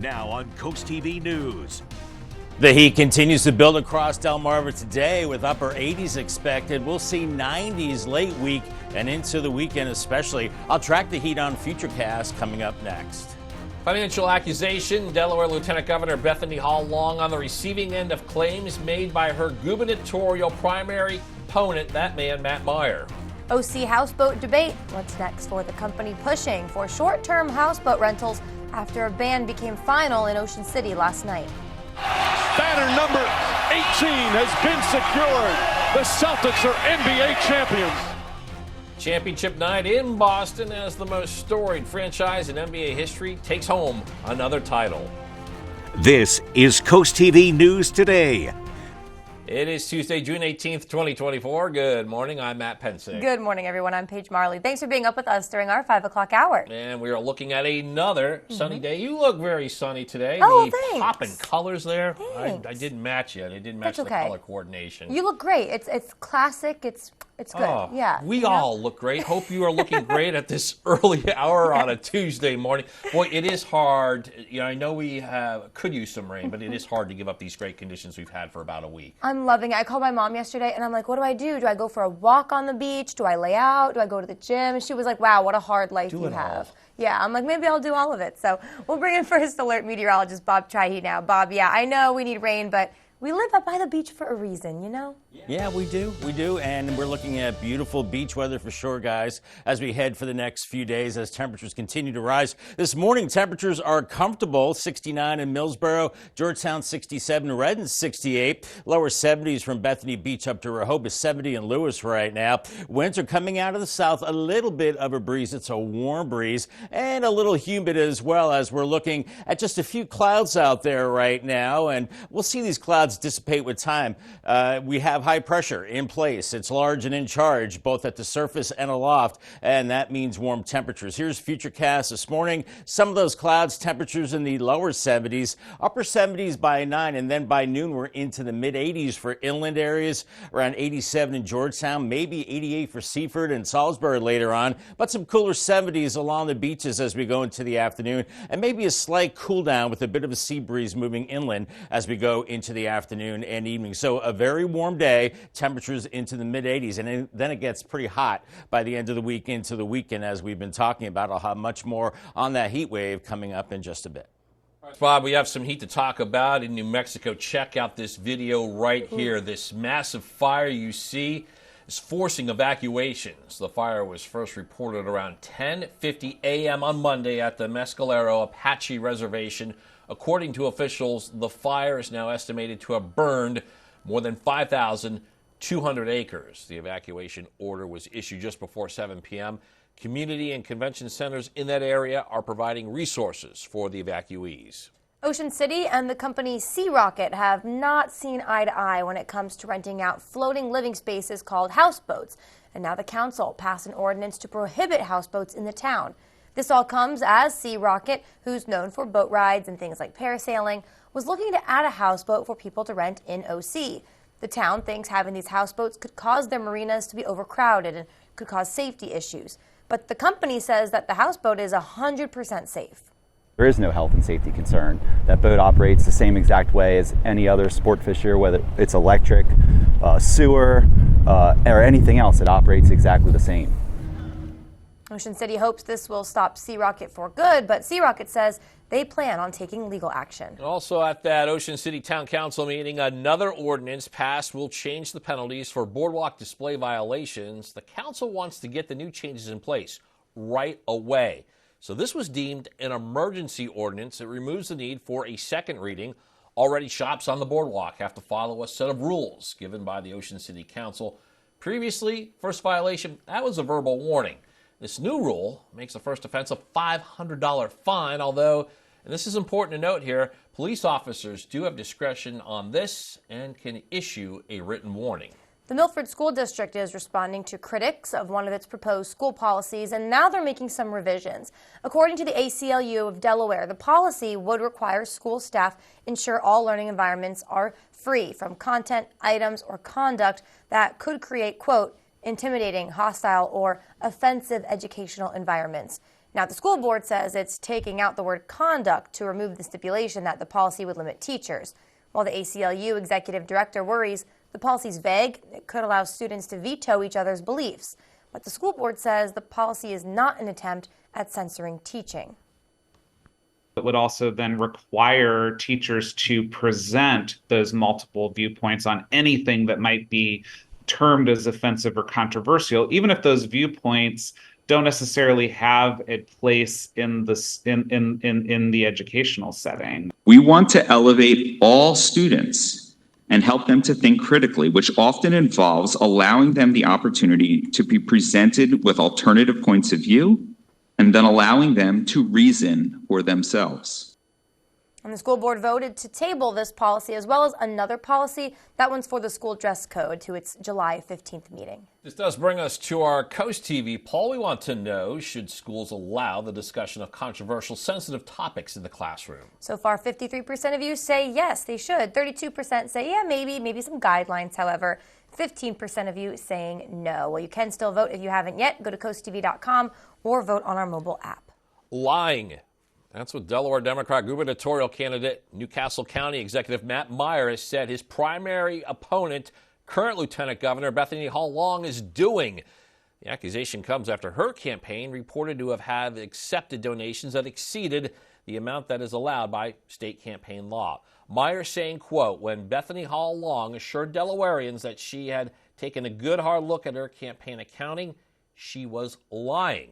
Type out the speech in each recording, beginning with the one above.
Now on CoastTV News. The heat continues to build across Delmarva today with upper 80s expected. We'll see 90s late week and into the weekend especially. I'll track the heat on FutureCast coming up next. Financial accusation. Delaware Lieutenant Governor Bethany Hall Long on the receiving end of claims made by her gubernatorial primary opponent, that man, Matt Meyer. OC houseboat debate. What's next for the company pushing for short-term houseboat rentals after a ban became final in Ocean City last night? Banner number 18 has been secured. The Celtics are NBA champions. Championship night in Boston as the most storied franchise in NBA history takes home another title. This is CoastTV News Today. It is Tuesday, June 18th, 2024. Good morning. I'm Matt Pensick. Good morning, everyone. I'm Paige Marley. Thanks for being up with us during our 5 o'clock hour. And we are looking at another sunny day. You look very sunny today. Oh, the thanks. Popping colors there. Thanks. I didn't match you. I didn't match That's the okay. color coordination. You look great. It's classic. It's good. Oh, yeah. We all look great. Hope you are looking great at this early hour on a Tuesday morning. Boy, it is hard. You know, I know we could use some rain, but it is hard to give up these great conditions we've had for about a week. I'm loving it. I called my mom yesterday and I'm like, what do I do? Do I go for a walk on the beach? Do I lay out? Do I go to the gym? And she was like, wow, what a hard life you have. Yeah, I'm like, maybe I'll do all of it. So we'll bring in first alert meteorologist Bob Trihey now. Bob, yeah, I know we need rain, but we live up by the beach for a reason, you know? Yeah, we do. We do. And we're looking at beautiful beach weather for sure, guys, as we head for the next few days as temperatures continue to rise. This morning, temperatures are comfortable. 69 in Millsboro, Georgetown 67, Redden 68, lower 70s from Bethany Beach up to Rehoboth, 70 in Lewis right now. Winds are coming out of the south, a little bit of a breeze. It's a warm breeze and a little humid as well as we're looking at just a few clouds out there right now. And we'll see these clouds dissipate with time. We have high pressure in place. It's large and in charge, both at the surface and aloft, and that means warm temperatures. Here's FutureCast this morning. Some of those clouds, temperatures in the lower 70s, upper 70s by 9, and then by noon we're into the mid-80s for inland areas, around 87 in Georgetown, maybe 88 for Seaford and Salisbury later on, but some cooler 70s along the beaches as we go into the afternoon, and maybe a slight cool down with a bit of a sea breeze moving inland as we go into the afternoon and evening. So a very warm day, temperatures into the mid-80s, and then it gets pretty hot by the end of the week into the weekend as we've been talking about. I'll have much more on that heat wave coming up in just a bit. Bob, we have some heat to talk about in New Mexico. Check out this video right here. This massive fire you see is forcing evacuations. The fire was first reported around 10:50 a.m. on Monday at the Mescalero Apache Reservation. According to officials, the fire is now estimated to have burned more than 5,200 acres. The evacuation order was issued just before 7 p.m. Community and convention centers in that area are providing resources for the evacuees. Ocean City and the company Sea Rocket have not seen eye to eye when it comes to renting out floating living spaces called houseboats. And now the council passed an ordinance to prohibit houseboats in the town. This all comes as Sea Rocket, who's known for boat rides and things like parasailing, was looking to add a houseboat for people to rent in OC. The town thinks having these houseboats could cause their marinas to be overcrowded and could cause safety issues. But the company says that the houseboat is 100% safe. There is no health and safety concern. That boat operates the same exact way as any other sport fisher, whether it's electric, sewer, or anything else. It operates exactly the same. Ocean City hopes this will stop Sea Rocket for good, but Sea Rocket says they plan on taking legal action. Also at that Ocean City Town Council meeting, another ordinance passed will change the penalties for boardwalk display violations. The council wants to get the new changes in place right away. So this was deemed an emergency ordinance. It removes the need for a second reading. Already shops on the boardwalk have to follow a set of rules given by the Ocean City Council. Previously, first violation, that was a verbal warning. This new rule makes the first offense a $500 fine, although, and this is important to note here, police officers do have discretion on this and can issue a written warning. The Milford School District is responding to critics of one of its proposed school policies, and now they're making some revisions. According to the ACLU of Delaware, the policy would require school staff ensure all learning environments are free from content, items, or conduct that could create, quote, intimidating, hostile, or offensive educational environments. Now, the school board says it's taking out the word conduct to remove the stipulation that the policy would limit teachers. While the ACLU executive director worries the policy's vague, it could allow students to veto each other's beliefs. But the school board says the policy is not an attempt at censoring teaching. It would also then require teachers to present those multiple viewpoints on anything that might be termed as offensive or controversial, even if those viewpoints don't necessarily have a place in the educational setting. We want to elevate all students and help them to think critically, which often involves allowing them the opportunity to be presented with alternative points of view and then allowing them to reason for themselves. And the school board voted to table this policy as well as another policy. That one's for the school dress code to its July 15th meeting. This does bring us to our Coast TV poll. We want to know, should schools allow the discussion of controversial, sensitive topics in the classroom? So far, 53% of you say yes, they should. 32% say yeah, maybe some guidelines, however. 15% of you saying no. Well, you can still vote if you haven't yet. Go to CoastTV.com or vote on our mobile app. Lying. That's what Delaware Democrat gubernatorial candidate, Newcastle County Executive Matt Meyer has said his primary opponent, current Lieutenant Governor Bethany Hall Long, is doing. The accusation comes after her campaign reported to have accepted donations that exceeded the amount that is allowed by state campaign law. Meyer saying, quote, when Bethany Hall Long assured Delawareans that she had taken a good hard look at her campaign accounting, she was lying.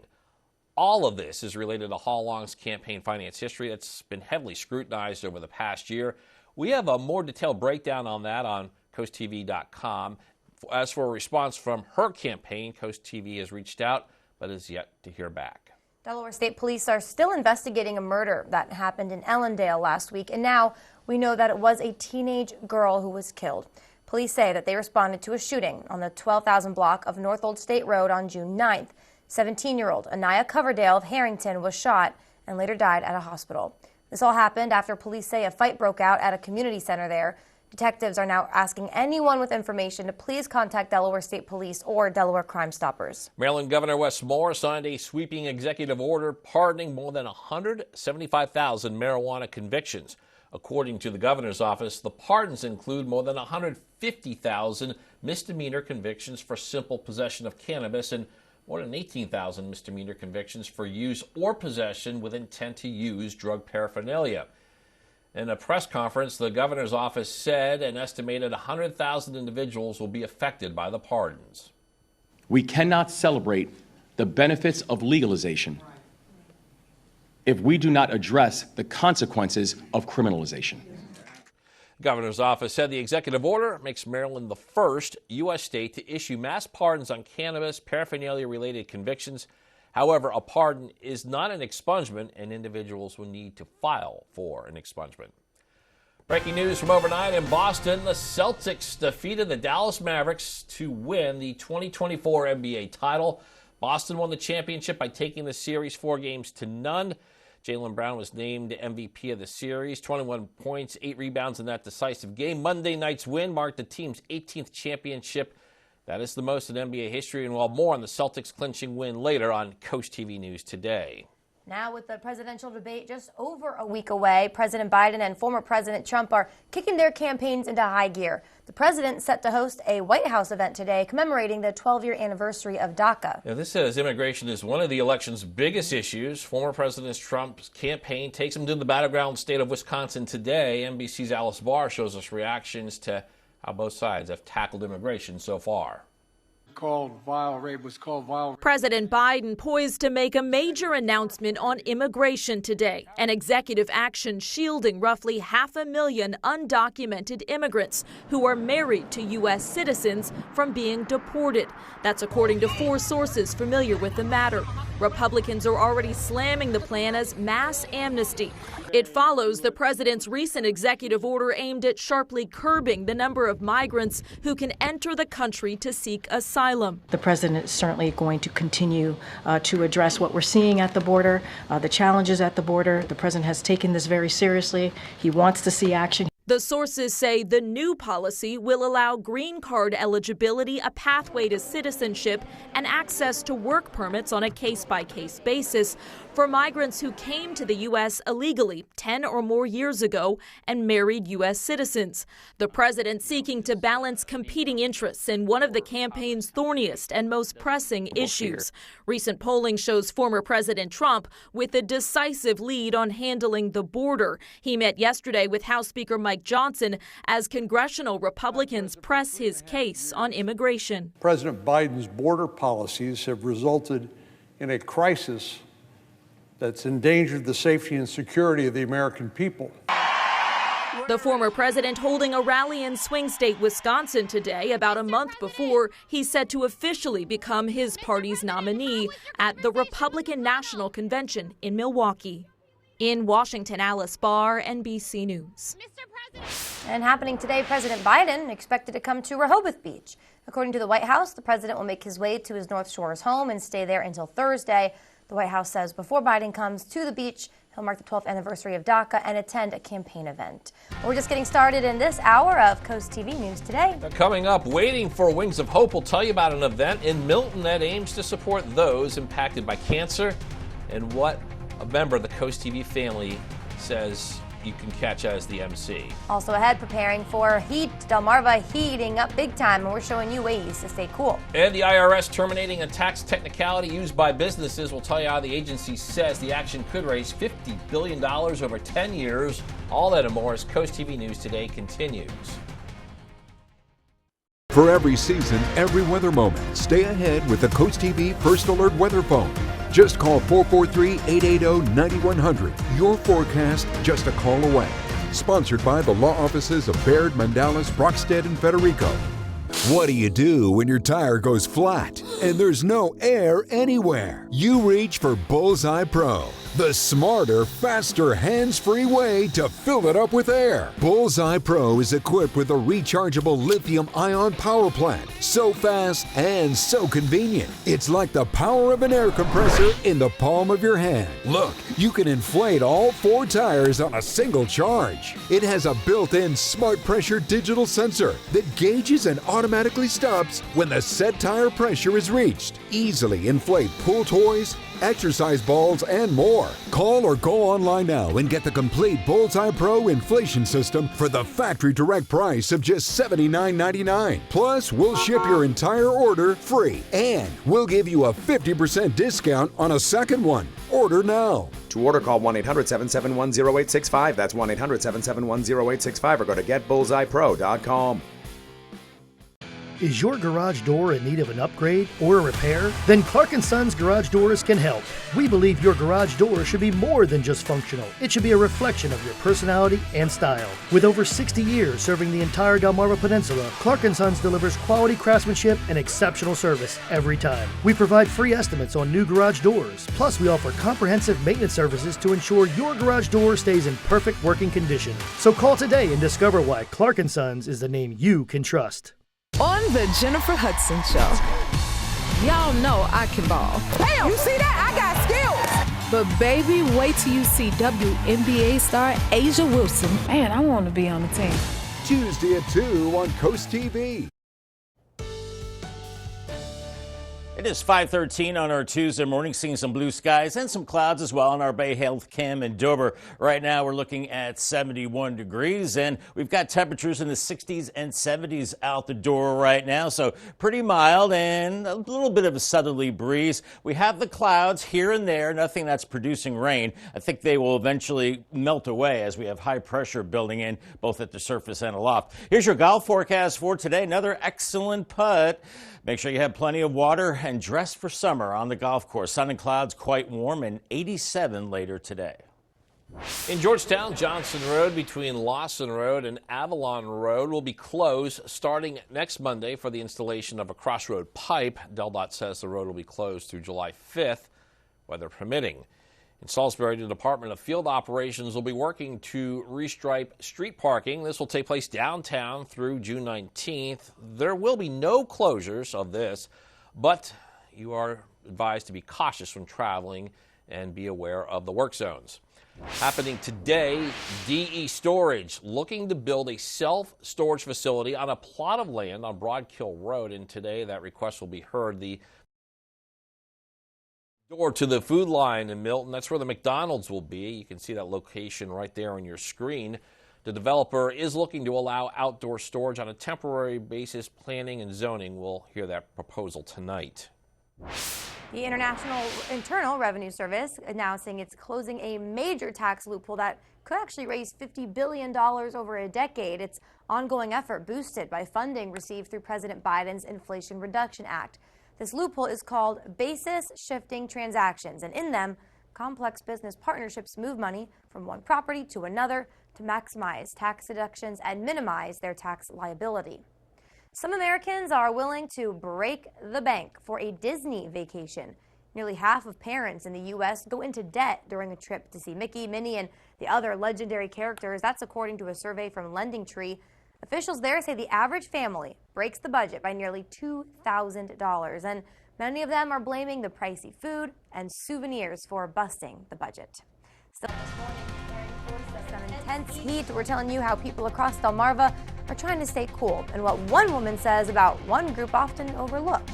All of this is related to Hall Long's campaign finance history that's been heavily scrutinized over the past year. We have a more detailed breakdown on that on CoastTV.com. As for a response from her campaign, Coast TV has reached out but is yet to hear back. Delaware State Police are still investigating a murder that happened in Ellendale last week, and now we know that it was a teenage girl who was killed. Police say that they responded to a shooting on the 12,000 block of North Old State Road on June 9th. 17-year-old Anaya Coverdale of Harrington was shot and later died at a hospital. This all happened after police say a fight broke out at a community center there. Detectives are now asking anyone with information to please contact Delaware State Police or Delaware Crime Stoppers. Maryland Governor Wes Moore signed a sweeping executive order pardoning more than 175,000 marijuana convictions. According to the governor's office, the pardons include more than 150,000 misdemeanor convictions for simple possession of cannabis and more than 18,000 misdemeanor convictions for use or possession with intent to use drug paraphernalia. In a press conference, the governor's office said an estimated 100,000 individuals will be affected by the pardons. We cannot celebrate the benefits of legalization if we do not address the consequences of criminalization. The governor's office said the executive order makes Maryland the first U.S. state to issue mass pardons on cannabis paraphernalia-related convictions. However, a pardon is not an expungement, and individuals will need to file for an expungement. Breaking news from overnight in Boston, the Celtics defeated the Dallas Mavericks to win the 2024 NBA title. Boston won the championship by taking the series 4-0. Jaylen Brown was named MVP of the series, 21 points, 8 rebounds in that decisive game. Monday night's win marked the team's 18th championship. That is the most in NBA history, and we'll have more on the Celtics' clinching win later on Coast TV News Today. Now, with the presidential debate just over a week away, President Biden and former President Trump are kicking their campaigns into high gear. The president set to host a White House event today commemorating the 12-year anniversary of DACA. Now, this says immigration is one of the election's biggest issues. Former President Trump's campaign takes him to the battleground state of Wisconsin today. NBC's Alice Barr shows us reactions to how both sides have tackled immigration so far. President Biden poised to make a major announcement on immigration today, an executive action shielding roughly 500,000 undocumented immigrants who are married to U.S. citizens from being deported. That's according to 4 sources familiar with the matter. Republicans are already slamming the plan as mass amnesty. It follows the president's recent executive order aimed at sharply curbing the number of migrants who can enter the country to seek asylum. The president is certainly going to continue to address what we're seeing at the border, the challenges at the border. The president has taken this very seriously. He wants to see action. The sources say the new policy will allow green card eligibility, a pathway to citizenship, and access to work permits on a case-by-case basis for migrants who came to the U.S. illegally 10 or more years ago and married U.S. citizens. The president seeking to balance competing interests in one of the campaign's thorniest and most pressing issues. Recent polling shows former President Trump with a decisive lead on handling the border. He met yesterday with House Speaker Mike Johnson as congressional Republicans press his case on immigration. President Biden's border policies have resulted in a crisis that's endangered the safety and security of the American people. The former president holding a rally in swing state Wisconsin today, about a month before he's set to officially become his party's nominee at the Republican National Convention in Milwaukee. In Washington, Alice Barr, NBC News. And happening today, President Biden expected to come to Rehoboth Beach. According to the White House, the president will make his way to his North Shores home and stay there until Thursday. The White House says before Biden comes to the beach, he'll mark the 12th anniversary of DACA and attend a campaign event. We're just getting started in this hour of Coast TV News Today. Coming up, Waiting for Wings of Hope will tell you about an event in Milton that aims to support those impacted by cancer and what a member of the Coast TV family says you can catch as the MC. Also ahead, preparing for heat. Delmarva heating up big time, and we're showing you ways to stay cool. And the IRS terminating a tax technicality used by businesses. We'll tell you how the agency says the action could raise $50 billion over 10 years. All that and more as Coast TV News Today continues. For every season, every weather moment, stay ahead with the Coast TV First Alert Weather Phone. Just call 443-880-9100. Your forecast just a call away. Sponsored by the law offices of Baird, Mandalis, Brockstead, and Federico. What do you do when your tire goes flat and there's no air anywhere? You reach for Bullseye Pro, the smarter, faster, hands-free way to fill it up with air. Bullseye Pro is equipped with a rechargeable lithium-ion power plant. So fast and so convenient. It's like the power of an air compressor in the palm of your hand. Look, you can inflate all 4 tires on a single charge. It has a built-in smart pressure digital sensor that gauges and automatically stops when the set tire pressure is reached. Easily inflate pool toys, exercise balls, and more. Call or go online now and get the complete Bullseye Pro inflation system for the factory direct price of just $79.99. Plus, we'll ship your entire order free, and we'll give you a 50% discount on a second one. Order now. To order, call 1-800-771-0865. That's 1-800-771-0865 or go to getbullseyepro.com. Is your garage door in need of an upgrade or a repair? Then Clark & Sons Garage Doors can help. We believe your garage door should be more than just functional. It should be a reflection of your personality and style. With over 60 years serving the entire Delmarva Peninsula, Clark & Sons delivers quality craftsmanship and exceptional service every time. We provide free estimates on new garage doors. Plus, we offer comprehensive maintenance services to ensure your garage door stays in perfect working condition. So call today and discover why Clark & Sons is the name you can trust. On the Jennifer Hudson Show. Y'all know I can ball. Damn, you see that? I got skills. But baby, wait till you see WNBA star Asia Wilson. Man, I want to be on the team. Tuesday at 2 on Coast TV. It is 5:13 on our Tuesday morning, seeing some blue skies and some clouds as well on our Bay Health Cam in Dover. Right now we're looking at 71 degrees and we've got temperatures in the 60s and 70s out the door right now. So pretty mild and a little bit of a southerly breeze. We have the clouds here and there, nothing that's producing rain. I think they will eventually melt away as we have high pressure building in both at the surface and aloft. Here's your golf forecast for today. Another excellent putt. Make sure you have plenty of water and dress for summer on the golf course. Sun and clouds quite warm and 87 later today. In Georgetown, Johnson Road between Lawson Road and Avalon Road will be closed starting next Monday for the installation of a crossroad pipe. DelDOT says the road will be closed through July 5th, weather permitting. In Salisbury, the Department of Field Operations will be working to restripe street parking. This will take place downtown through June 19th. There will be no closures of this, but you are advised to be cautious when traveling and be aware of the work zones. Happening today, DE Storage looking to build a self-storage facility on a plot of land on Broadkill Road, and today that request will be heard. The Door to the food line in Milton. That's where the McDonald's will be. You can see that location right there on your screen. The developer is looking to allow outdoor storage on a temporary basis. Planning and zoning will hear that proposal tonight. The Internal Revenue Service announcing it's closing a major tax loophole that could actually raise $50 billion over a decade. Its ongoing effort boosted by funding received through President Biden's Inflation Reduction Act. This loophole is called basis shifting transactions, and in them, complex business partnerships move money from one property to another to maximize tax deductions and minimize their tax liability. Some Americans are willing to break the bank for a Disney vacation. Nearly half of parents in the U.S. go into debt during a trip to see Mickey, Minnie, and the other legendary characters. That's according to a survey from LendingTree. Officials there say the average family breaks the budget by nearly $2,000, and many of them are blaming the pricey food and souvenirs for busting the budget. Still this morning, some intense heat. We're telling you how people across Delmarva are trying to stay cool and what one woman says about one group often overlooked.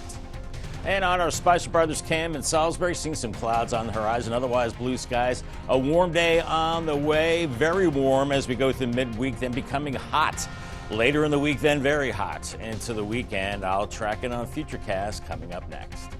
And on our Spicer Brothers cam in Salisbury, seeing some clouds on the horizon, otherwise blue skies. A warm day on the way, very warm as we go through midweek, then becoming hot. Later in the week, then very hot into the weekend. I'll track it on Futurecast coming up next.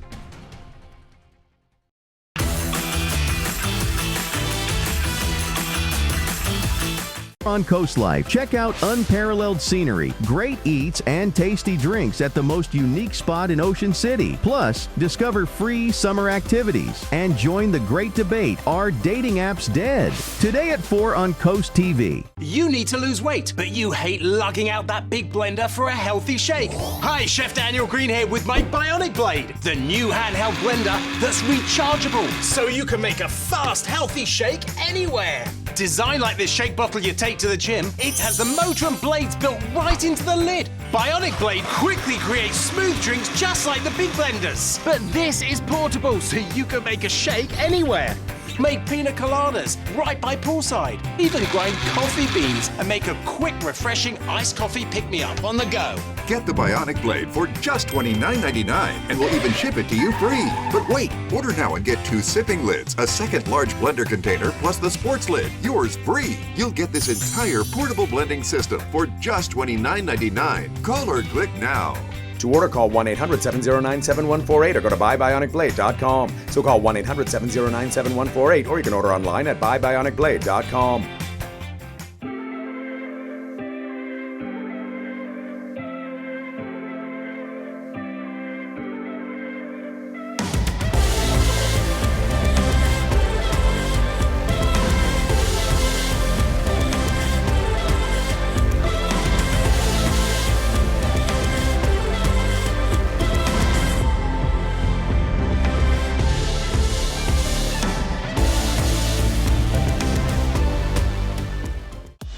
On Coast Life, check out unparalleled scenery, great eats, and tasty drinks at the most unique spot in Ocean City. Plus, discover free summer activities and join the great debate, are dating apps dead? Today at 4 on Coast TV. You need to lose weight, but you hate lugging out that big blender for a healthy shake. Hi, Chef Daniel Green here with my Bionic Blade, the new handheld blender that's rechargeable, so you can make a fast, healthy shake anywhere. Designed like this shake bottle you take to the gym, it has the motor and blades built right into the lid. Bionic Blade quickly creates smooth drinks just like the big blenders. But this is portable, so you can make a shake anywhere. Make pina coladas right by poolside. Even grind coffee beans and make a quick, refreshing iced coffee pick-me-up on the go. Get the Bionic Blade for just $29.99 and we'll even ship it to you free. But wait, order now and get 2 sipping lids, a second large blender container, plus the sports lid. Yours free. You'll get this entire portable blending system for just $29.99. Call or click now. To order, call 1-800-709-7148 or go to buybionicblade.com. So call 1-800-709-7148 or you can order online at buybionicblade.com.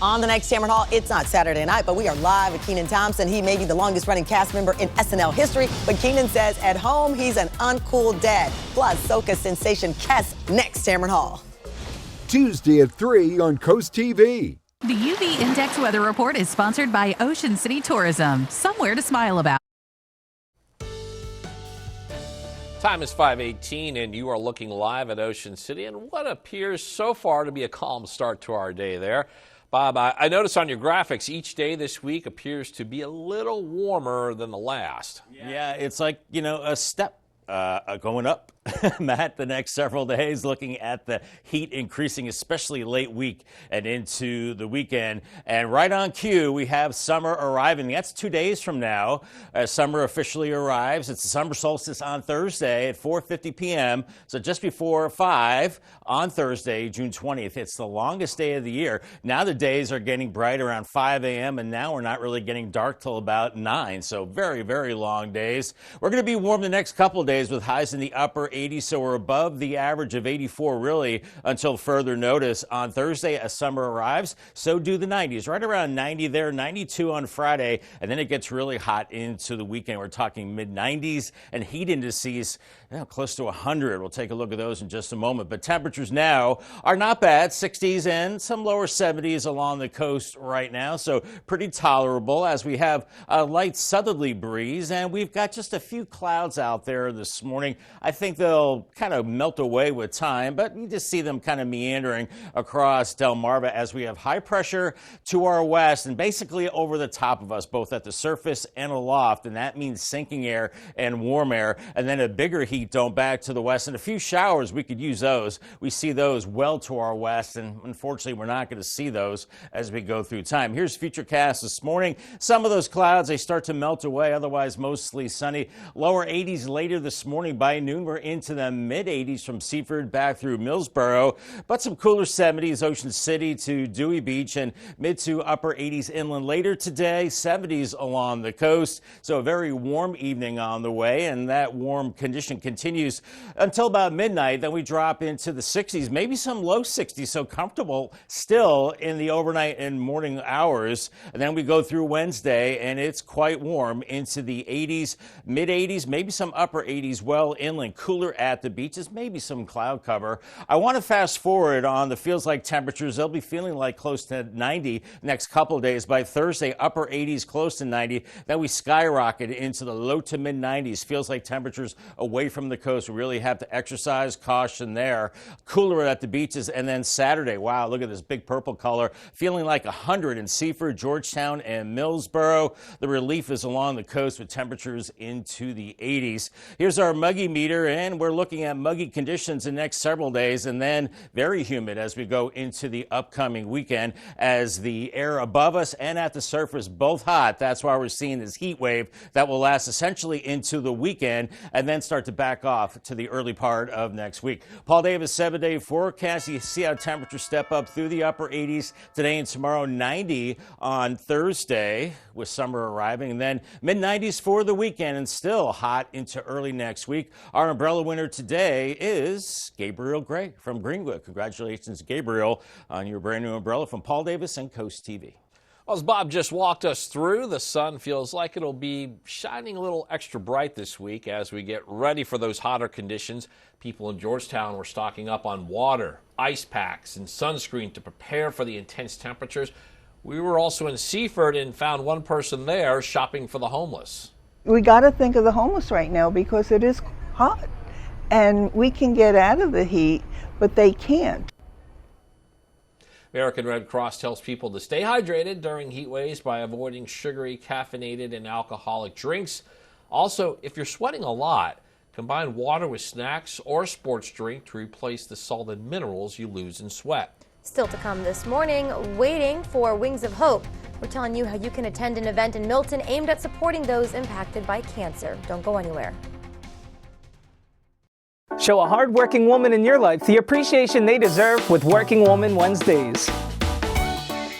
On the next Tamron Hall, it's not Saturday night, but we are live with Kenan Thompson. He may be the longest running cast member in SNL history, but Kenan says at home he's an uncool dad. Plus, Soca sensation Kes next Tamron Hall. Tuesday at 3 on Coast TV. The UV Index Weather Report is sponsored by Ocean City Tourism. Somewhere to smile about. Time is 5:18 and you are looking live at Ocean City and what appears so far to be a calm start to our day there. Bob, I noticed on your graphics each day this week appears to be a little warmer than the last. Yeah, it's like, a step going up, Matt, the next several days, looking at the heat increasing, especially late week and into the weekend. And right on cue, we have summer arriving. That's 2 days from now. Summer officially arrives. It's the summer solstice on Thursday at 4:50 p.m., so just before 5 on Thursday, June 20th. It's the longest day of the year. Now the days are getting bright around 5 a.m., and now we're not really getting dark till about 9, so very, very long days. We're going to be warm the next couple of days with highs in the upper 80s, so we're above the average of 84 really until further notice. On Thursday, as summer arrives, so do the 90s. Right around 90 there, 92 on Friday, and then it gets really hot into the weekend. We're talking mid-90s and heat indices close to 100. We'll take a look at those in just a moment. But temperatures now are not bad, 60s and some lower 70s along the coast right now, so pretty tolerable as we have a light southerly breeze, and we've got just a few clouds out there this morning. I think they'll kind of melt away with time, but you just see them kind of meandering across Delmarva as we have high pressure to our west and basically over the top of us, both at the surface and aloft. And that means sinking air and warm air, and then a bigger heat dome back to the west. And a few showers, we could use those. We see those well to our west, and unfortunately, we're not going to see those as we go through time. Here's Futurecast this morning. Some of those clouds, they start to melt away, otherwise mostly sunny. Lower 80s later this morning. By noon, we're into the mid-80s from Seaford back through Millsboro, but some cooler 70s, Ocean City to Dewey Beach, and mid to upper 80s inland later today, 70s along the coast. So a very warm evening on the way, and that warm condition continues until about midnight. Then we drop into the 60s, maybe some low 60s, so comfortable still in the overnight and morning hours. And then we go through Wednesday, and it's quite warm into the 80s, mid 80s, maybe some upper 80s, well inland, cooler at the beaches, maybe some cloud cover. I want to fast forward on the feels like temperatures. They'll be feeling like close to 90 next couple of days. By Thursday, upper 80s, close to 90. Then we skyrocket into the low to mid 90s. Feels like temperatures away from the coast. We really have to exercise caution there. Cooler at the beaches. And then Saturday, wow, look at this big purple color. Feeling like 100 in Seaford, Georgetown, and Millsboro. The relief is along the coast with temperatures into the 80s. Here's our muggy meter, and we're looking at muggy conditions the next several days, and then very humid as we go into the upcoming weekend as the air above us and at the surface both hot. That's why we're seeing this heat wave that will last essentially into the weekend and then start to back off to the early part of next week. Paul Davis 7-day forecast. You see how temperatures step up through the upper 80s today and tomorrow, 90 on Thursday with summer arriving, and then mid-90s for the weekend and still hot into early next week. Our umbrella winner today is Gabriel Gray from Greenwood. Congratulations, Gabriel, on your brand new umbrella from Paul Davis and Coast TV. Well, as Bob just walked us through, the sun feels like it'll be shining a little extra bright this week as we get ready for those hotter conditions. People in Georgetown were stocking up on water, ice packs, and sunscreen to prepare for the intense temperatures. We were also in Seaford and found one person there shopping for the homeless. We got to think of the homeless right now because it is hot and we can get out of the heat, but they can't. American Red Cross tells people to stay hydrated during heat waves by avoiding sugary, caffeinated, and alcoholic drinks. Also, if you're sweating a lot, combine water with snacks or a sports drink to replace the salt and minerals you lose in sweat. Still to come this morning, waiting for Wings of Hope. We're telling you how you can attend an event in Milton aimed at supporting those impacted by cancer. Don't go anywhere. Show a hard-working woman in your life the appreciation they deserve with Working Woman Wednesdays.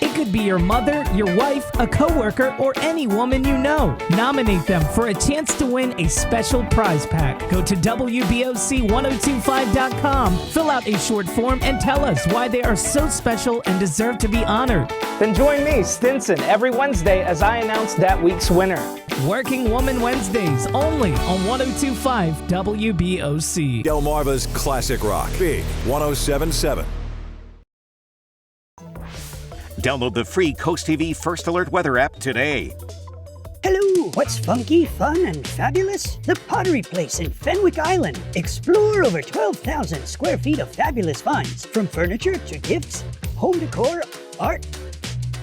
It could be your mother, your wife, a coworker, or any woman you know. Nominate them for a chance to win a special prize pack. Go to WBOC1025.com, fill out a short form, and tell us why they are so special and deserve to be honored. Then join me, Stinson, every Wednesday as I announce that week's winner. Working Woman Wednesdays, only on 1025 WBOC. Delmarva's Classic Rock, Big 107.7. Download the free Coast TV First Alert weather app today. Hello, what's funky, fun, and fabulous? The Pottery Place in Fenwick Island. Explore over 12,000 square feet of fabulous finds, from furniture to gifts, home decor, art,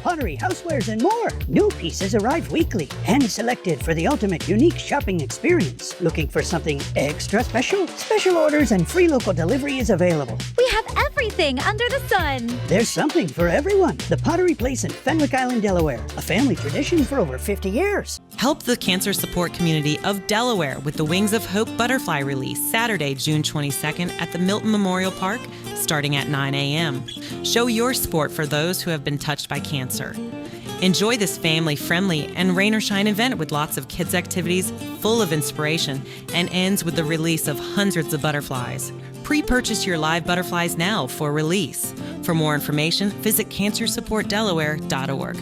pottery, housewares, and more. New pieces arrive weekly, hand-selected for the ultimate unique shopping experience. Looking for something extra special? Special orders and free local delivery is available. We have everything under the sun. There's something for everyone. The Pottery Place in Fenwick Island, Delaware. A family tradition for over 50 years. Help the cancer support community of Delaware with the Wings of Hope butterfly release Saturday, June 22nd at the Milton Memorial Park, starting at 9 a.m. Show your support for those who have been touched by cancer. Enjoy this family-friendly and rain or shine event with lots of kids' activities full of inspiration and ends with the release of hundreds of butterflies. Pre-purchase your live butterflies now for release. For more information, visit cancersupportdelaware.org.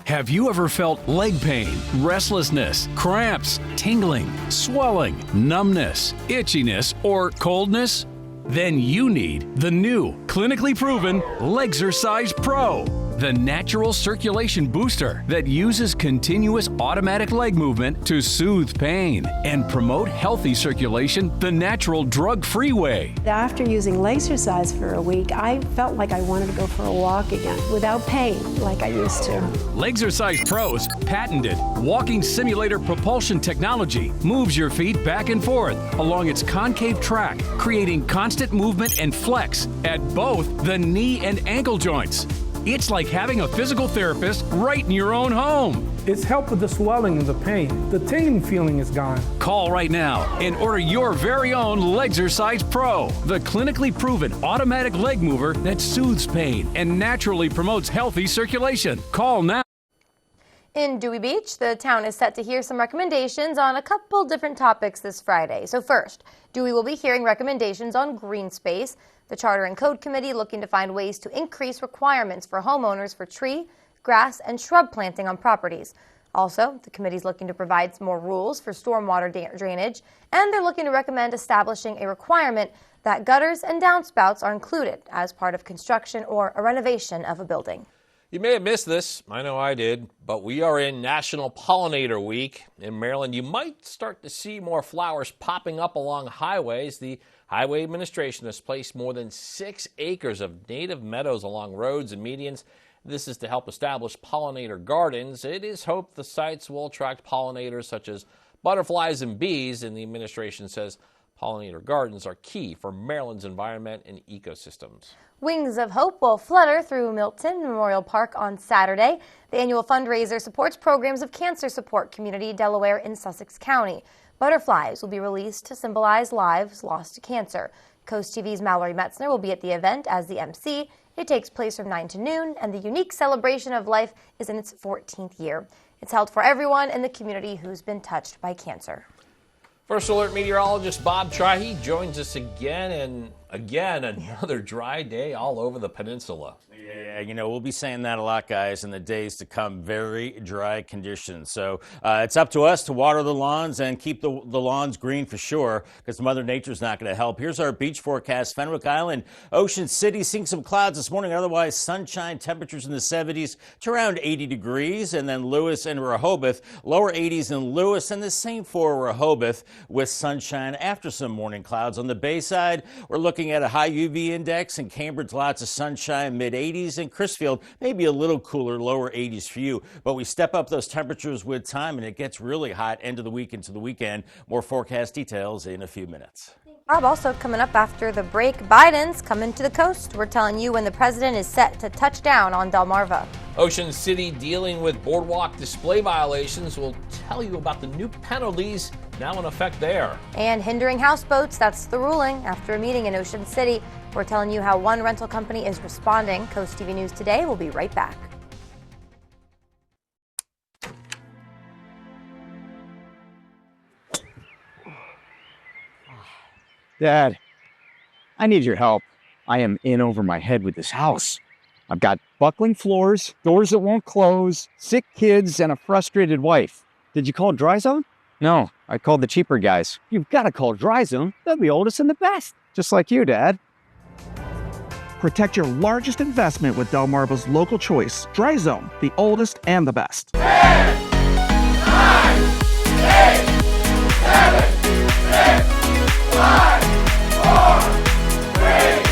Have you ever felt leg pain, restlessness, cramps, tingling, swelling, numbness, itchiness, or coldness? Then you need the new, clinically proven Legzercise Pro. the natural circulation booster that uses continuous automatic leg movement to soothe pain and promote healthy circulation the natural drug-free way. After using Lasercise for a week, I felt like I wanted to go for a walk again without pain like I used to. Lasercise Pro's patented walking simulator propulsion technology moves your feet back and forth along its concave track, creating constant movement and flex at both the knee and ankle joints. It's like having a physical therapist right in your own home. It's helped with the swelling and the pain. The tingling feeling is gone. Call right now and order your very own Lasercise Pro, the clinically proven automatic leg mover that soothes pain and naturally promotes healthy circulation. Call now. In Dewey Beach, the town is set to hear some recommendations on a couple different topics this Friday. So first, Dewey will be hearing recommendations on green space. The Charter and Code Committee looking to find ways to increase requirements for homeowners for tree, grass, and shrub planting on properties. Also, the committee's looking to provide some more rules for stormwater drainage, and they're looking to recommend establishing a requirement that gutters and downspouts are included as part of construction or a renovation of a building. You may have missed this. I know I did. But we are in National Pollinator Week. In Maryland, you might start to see more flowers popping up along highways. The Highway Administration has placed more than 6 acres of native meadows along roads and medians. This is to help establish pollinator gardens. It is hoped the sites will attract pollinators such as butterflies and bees, and the administration says pollinator gardens are key for Maryland's environment and ecosystems. Wings of Hope will flutter through Milton Memorial Park on Saturday. The annual fundraiser supports programs of Cancer Support Community Delaware in Sussex County. Butterflies will be released to symbolize lives lost to cancer. CoastTV's Mallory Metzner will be at the event as the MC. It takes place from 9 to noon, and the unique celebration of life is in its 14th year. It's held for everyone in the community who's been touched by cancer. First Alert meteorologist Bob Trihey joins us again, and again, another dry day all over the peninsula. Yeah, you know, we'll be saying that a lot, guys, in the days to come. Very dry conditions. So it's up to us to water the lawns and keep the lawns green for sure, because Mother Nature's not going to help. Here's our beach forecast. Fenwick Island, Ocean City, seeing some clouds this morning. Otherwise, sunshine, temperatures in the 70s to around 80 degrees. And then Lewis and Rehoboth, lower 80s in Lewis, and the same for Rehoboth with sunshine after some morning clouds. On the Bayside, we're looking at a high UV index. In Cambridge, lots of sunshine, mid-80s. In Crisfield, maybe a little cooler, lower 80s for you. But we step up those temperatures with time, and it gets really hot end of the week into the weekend. More forecast details in a few minutes. Rob, also coming up after the break, Biden's coming to the coast. We're telling you when the president is set to touch down on Delmarva. Ocean City dealing with boardwalk display violations. We'll tell you about the new penalties now in effect there. And hindering houseboats, that's the ruling after a meeting in Ocean City. We're telling you how one rental company is responding. Coast TV News Today. We'll be right back. Dad, I need your help. I am in over my head with this house. I've got buckling floors, doors that won't close, sick kids, and a frustrated wife. Did you call Dry Zone? No, I called the cheaper guys. You've got to call Dry Zone. They're the oldest and the best. Just like you, Dad. Protect your largest investment with Delmarva's local choice, Dry Zone, the oldest and the best. 10, 9, 8, 7, 6, 5, 4, 3,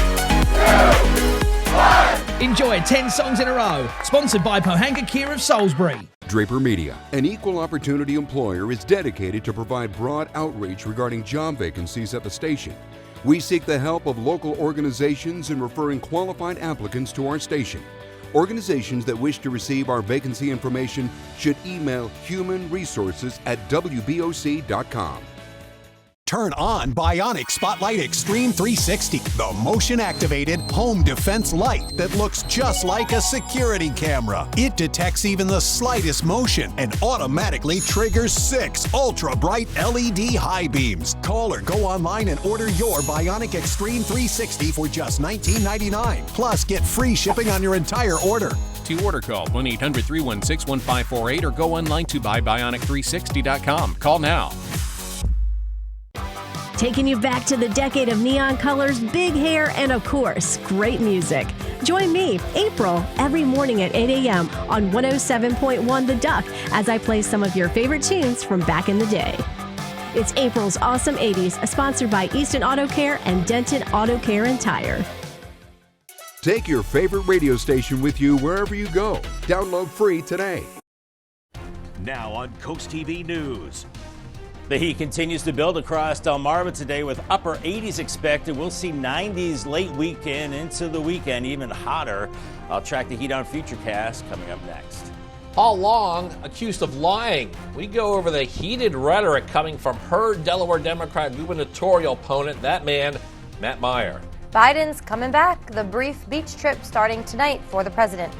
2, 1. Enjoy 10 songs in a row. Sponsored by Pohanka Kia of Salisbury. Draper Media, an equal opportunity employer, is dedicated to provide broad outreach regarding job vacancies at the station. We seek the help of local organizations in referring qualified applicants to our station. Organizations that wish to receive our vacancy information should email humanresources@wboc.com. Turn on Bionic Spotlight Extreme 360, the motion-activated home defense light that looks just like a security camera. It detects even the slightest motion and automatically triggers 6 ultra-bright LED high beams. Call or go online and order your Bionic Extreme 360 for just $19.99. Plus, get free shipping on your entire order. To order, call 1-800-316-1548 or go online to buybionic360.com. Call now. taking you back to the decade of neon colors, big hair, and of course, great music. Join me, April, every morning at 8 a.m. on 107.1 The Duck as I play some of your favorite tunes from back in the day. It's April's Awesome 80s, sponsored by Easton Auto Care and Denton Auto Care and Tire. Take your favorite radio station with you wherever you go. Download free today. Now on CoastTV News. The heat continues to build across Delmarva today with upper 80s expected. We'll see 90s late weekend into the weekend, even hotter. I'll track the heat on Futurecast coming up next. Paul Long accused of lying. We go over the heated rhetoric coming from her Delaware Democrat gubernatorial opponent, that man, Matt Meyer. Biden's coming back. The brief beach trip starting tonight for the president.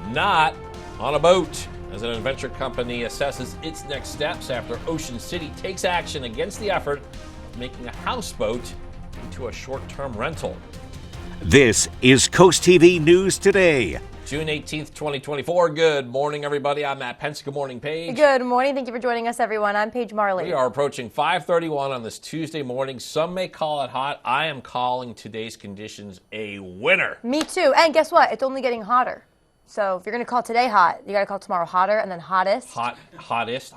Not on a boat, as an adventure company assesses its next steps after Ocean City takes action against the effort of making a houseboat into a short-term rental. This is CoastTV News Today. June 18th, 2024. Good morning, everybody. I'm Matt Pence. Good morning, Paige. Good morning. Thank you for joining us, everyone. I'm Paige Marley. We are approaching 5:31 on this Tuesday morning. Some may call it hot. I am calling today's conditions a winter. Me too. And guess what? It's only getting hotter. So if you're going to call today hot, you got to call tomorrow hotter and then hottest. Hottester.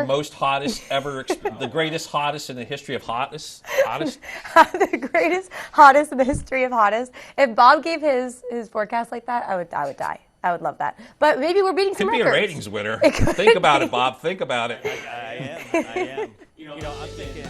The most hottest ever, the greatest hottest in the history of hottest. The greatest hottest in the history of hottest. If Bob gave his forecast like that, I would die. I would love that. But maybe we're beating some records. Could be a ratings winner. Think about it, Bob. Think about it. I am. You know, I'm thinking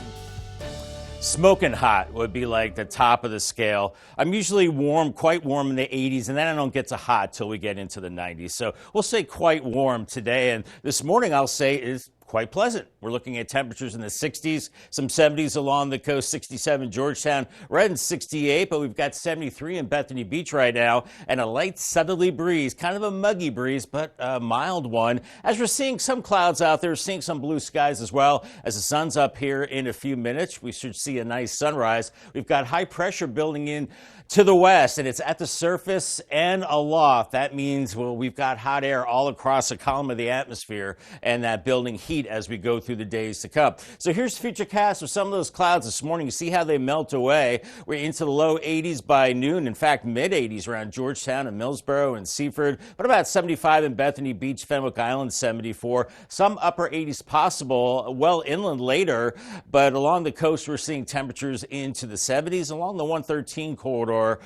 smoking hot would be like the top of the scale. I'm usually warm, quite warm in the 80s, and then I don't get to hot till we get into the 90s. So we'll say quite warm today. And this morning I'll say is quite pleasant. We're looking at temperatures in the 60s, some 70s along the coast, 67 Georgetown, Redden 68, but we've got 73 in Bethany Beach right now, and a light southerly breeze, kind of a muggy breeze, but a mild one. As we're seeing some clouds out there, seeing some blue skies as well. As the sun's up here in a few minutes, we should see a nice sunrise. We've got high pressure building in to the west, and it's at the surface and aloft. That means, well, we've got hot air all across the column of the atmosphere and that building heat as we go through the days to come. So here's Futurecast with some of those clouds this morning. You see how they melt away. We're into the low 80s by noon. In fact, mid 80s around Georgetown and Millsboro and Seaford, but about 75 in Bethany Beach, Fenwick Island, 74. Some upper 80s possible, well inland later, but along the coast we're seeing temperatures into the 70s. Along the 113 corridor,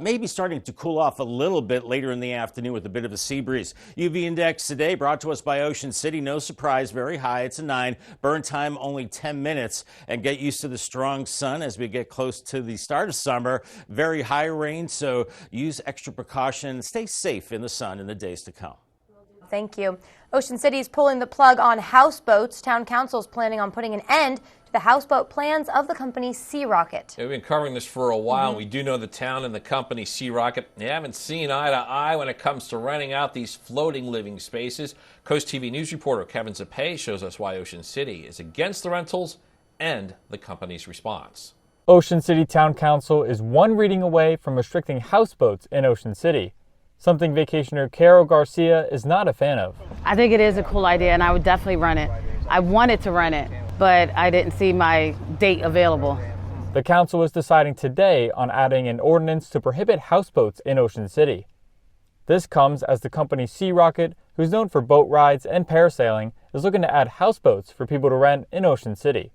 maybe starting to cool off a little bit later in the afternoon with a bit of a sea breeze. UV index today brought to us by Ocean City. No surprise, very high. It's a 9. Burn time only 10 minutes. And get used to the strong sun as we get close to the start of summer. Very high rain, so use extra precaution. Stay safe in the sun in the days to come. Thank you. Ocean City is pulling the plug on houseboats. Town Council is planning on putting an end to the houseboat plans of the company Sea Rocket. We've been covering this for a while. We do know the town and the company Sea Rocket, they haven't seen eye to eye when it comes to renting out these floating living spaces. CoastTV News reporter Kevin Zapay shows us why Ocean City is against the rentals and the company's response. Ocean City Town Council is one reading away from restricting houseboats in Ocean City, something vacationer Carol Garcia is not a fan of. I think it is a cool idea, and I would definitely rent it. I wanted to rent it, but I didn't see my date available. The council is deciding today on adding an ordinance to prohibit houseboats in Ocean City. This comes as the company Sea Rocket, who's known for boat rides and parasailing, is looking to add houseboats for people to rent in Ocean City.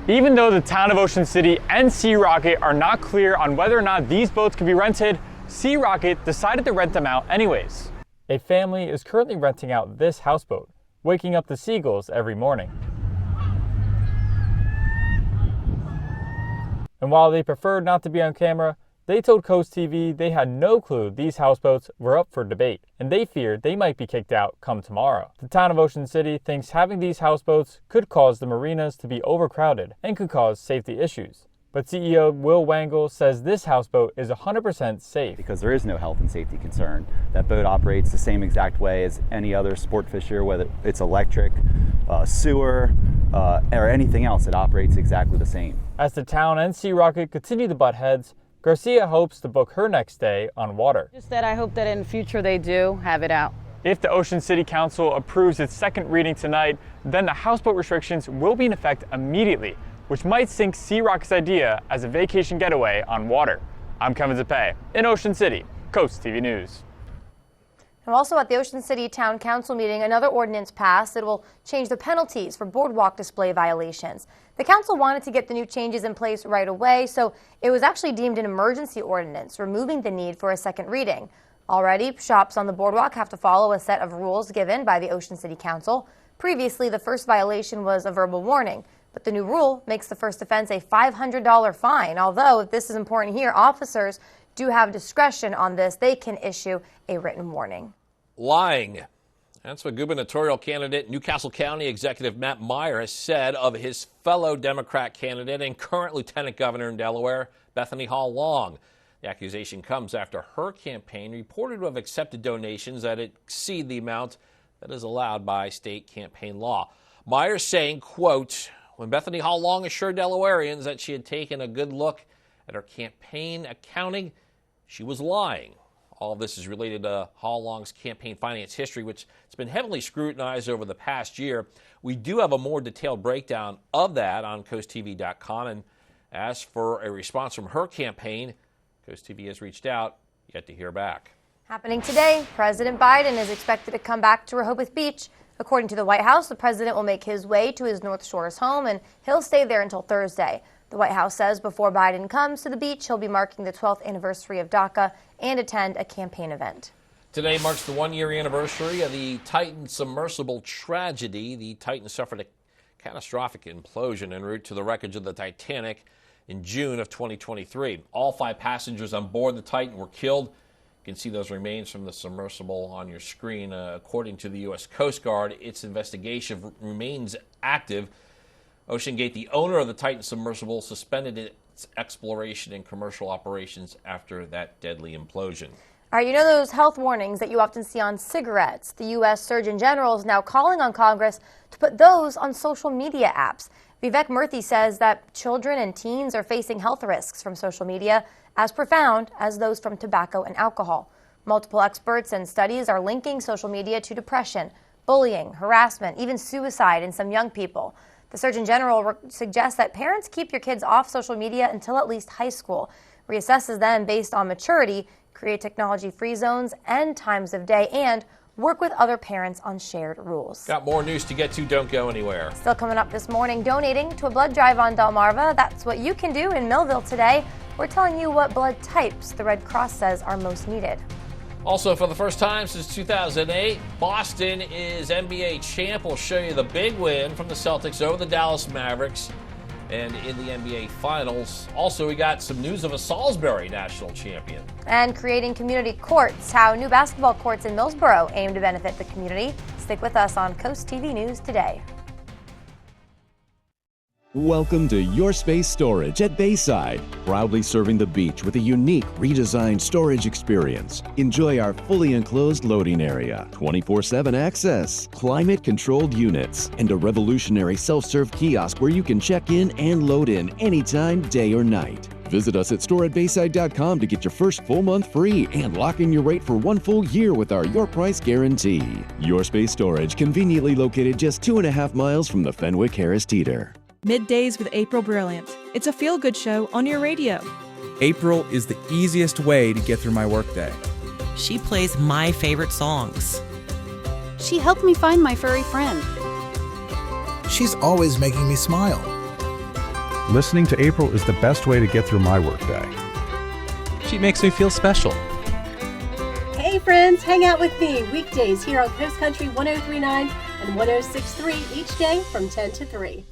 Even though the town of Ocean City and Sea Rocket are not clear on whether or not these boats can be rented, Sea Rocket decided to rent them out anyways. A family is currently renting out this houseboat, waking up the seagulls every morning. And while they preferred not to be on camera, they told CoastTV they had no clue these houseboats were up for debate, and they feared they might be kicked out come tomorrow. The town of Ocean City thinks having these houseboats could cause the marinas to be overcrowded and could cause safety issues. But CEO Will Wangle says this houseboat is 100% safe. Because there is no health and safety concern. That boat operates the same exact way as any other sport fisher, whether it's electric, sewer, or anything else. It operates exactly the same. As the town and Sea Rocket continue to butt heads, Garcia hopes to book her next day on water. Just that I hope that in the future they do have it out. If the Ocean City Council approves its second reading tonight, then the houseboat restrictions will be in effect immediately, which might sink Sea Rocket's idea as a vacation getaway on water. I'm Kevin Zappe in Ocean City, Coast TV News. And also at the Ocean City Town Council meeting, another ordinance passed that will change the penalties for boardwalk display violations. The council wanted to get the new changes in place right away, so it was actually deemed an emergency ordinance, removing the need for a second reading. Already, shops on the boardwalk have to follow a set of rules given by the Ocean City Council. Previously, the first violation was a verbal warning, but the new rule makes the first offense a $500 fine. Although, this is important here, officers do have discretion on this. They can issue a written warning. Lying. That's what gubernatorial candidate Newcastle County Executive Matt Meyer has said of his fellow Democrat candidate and current lieutenant governor in Delaware, Bethany Hall Long. The accusation comes after her campaign reported to have accepted donations that exceed the amount that is allowed by state campaign law. Meyer saying, quote, when Bethany Hall Long assured Delawareans that she had taken a good look at her campaign accounting, she was lying. All of this is related to Hall Long's campaign finance history, which has been heavily scrutinized over the past year. We do have a more detailed breakdown of that on CoastTV.com. And as for a response from her campaign, Coast TV has reached out, yet to hear back. Happening today, President Biden is expected to come back to Rehoboth Beach. According to the White House, the president will make his way to his North Shores home, and he'll stay there until Thursday. The White House says before Biden comes to the beach, he'll be marking the 12th anniversary of DACA and attend a campaign event. Today marks the one-year anniversary of the Titan submersible tragedy. The Titan suffered a catastrophic implosion en route to the wreckage of the Titanic in June of 2023. All 5 passengers on board the Titan were killed. You can see those remains from the submersible on your screen. According to the U.S. Coast Guard, its investigation remains active. OceanGate, the owner of the Titan submersible, suspended its exploration and commercial operations after that deadly implosion. All right, you know those health warnings that you often see on cigarettes? The U.S. Surgeon General is now calling on Congress to put those on social media apps. Vivek Murthy says that children and teens are facing health risks from social media as profound as those from tobacco and alcohol. Multiple experts and studies are linking social media to depression, bullying, harassment, even suicide in some young people. The Surgeon General suggests that parents keep your kids off social media until at least high school, reassesses them based on maturity, create technology-free zones and times of day, and work with other parents on shared rules. Got more news to get to. Don't go anywhere. Still coming up this morning, donating to a blood drive on Delmarva. That's what you can do in Millville today. We're telling you what blood types the Red Cross says are most needed. Also, for the first time since 2008, Boston is NBA champ. We'll show you the big win from the Celtics over the Dallas Mavericks and in the NBA Finals. Also, we got some news of a Salisbury national champion. And creating community courts, how new basketball courts in Millsboro aim to benefit the community. Stick with us on Coast TV News today. Welcome to Your Space Storage at Bayside, proudly serving the beach with a unique redesigned storage experience. Enjoy our fully enclosed loading area, 24/7 access, climate-controlled units, and a revolutionary self-serve kiosk where you can check in and load in anytime, day or night. Visit us at storeatbayside.com to get your first full month free and lock in your rate for 1 full year with our Your Price Guarantee. Your Space Storage, conveniently located just 2.5 miles from the Fenwick Harris Teeter. Middays with April Brilliant. It's a feel-good show on your radio. April is the easiest way to get through my workday. She plays my favorite songs. She helped me find my furry friend. She's always making me smile. Listening to April is the best way to get through my workday. She makes me feel special. Hey friends, hang out with me weekdays here on Coast Country 103.9 and 106.3 each day from 10 to 3.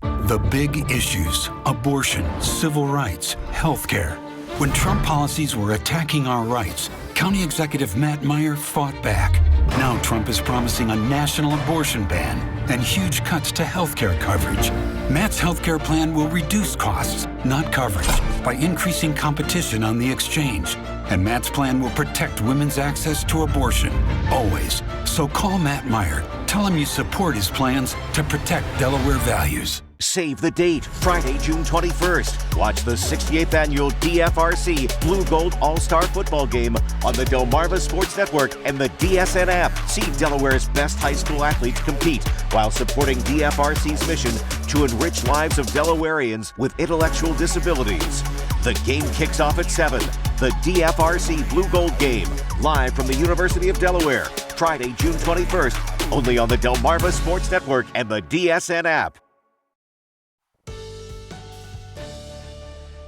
The big issues: abortion, civil rights, healthcare. When Trump policies were attacking our rights, County Executive Matt Meyer fought back. Now Trump is promising a national abortion ban and huge cuts to healthcare coverage. Matt's healthcare plan will reduce costs, not coverage, by increasing competition on the exchange. And Matt's plan will protect women's access to abortion, always. So call Matt Meyer. Tell him you support his plans to protect Delaware values. Save the date, Friday, June 21st. Watch the 68th annual DFRC Blue Gold All-Star Football Game on the Delmarva Sports Network and the DSN app. See Delaware's best high school athletes compete, while supporting DFRC's mission to enrich lives of Delawareans with intellectual disabilities. The game kicks off at 7. The DFRC Blue Gold Game, live from the University of Delaware, Friday, June 21st, only on the Delmarva Sports Network and the DSN app.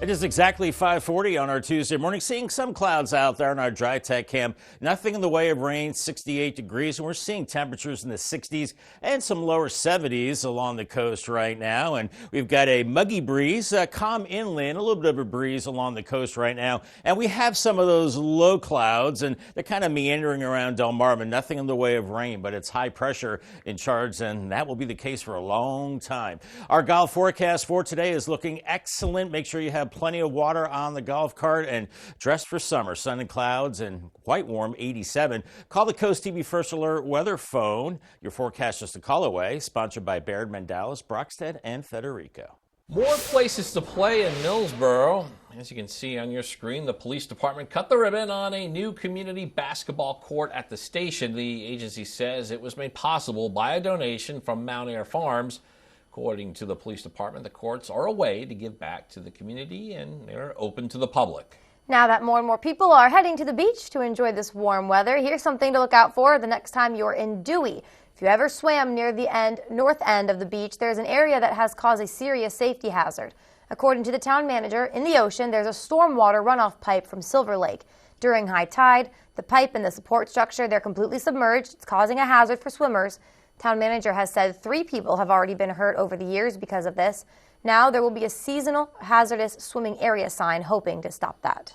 It is exactly 5:40 on our Tuesday morning. Seeing some clouds out there in our dry tech cam. Nothing in the way of rain, 68 degrees. And we're seeing temperatures in the 60s and some lower 70s along the coast right now. And we've got a muggy breeze, calm inland, a little bit of a breeze along the coast right now. And we have some of those low clouds, and they're kind of meandering around Delmarva. Nothing in the way of rain, but it's high pressure in charge, and that will be the case for a long time. Our golf forecast for today is looking excellent. Make sure you have plenty of water on the golf cart and dress for summer. Sun and clouds and quite warm, 87. Call the CoastTV First Alert weather phone. Your forecast just a call away. Sponsored by Baird, Mandalis, Brockstead, and Federico. More places to play in Millsboro. As you can see on your screen, the police department cut the ribbon on a new community basketball court at the station. The agency says it was made possible by a donation from Mount Air Farms. According to the police department, the courts are a way to give back to the community, and they're open to the public. Now that more and more people are heading to the beach to enjoy this warm weather, here's something to look out for the next time you're in Dewey. If you ever swam near the north end of the beach, there's an area that has caused a serious safety hazard. According to the town manager, in the ocean, there's a stormwater runoff pipe from Silver Lake. During high tide, the pipe and the support structure, they're completely submerged. It's causing a hazard for swimmers. Town manager has said 3 people have already been hurt over the years because of this. Now there will be a seasonal hazardous swimming area sign hoping to stop that.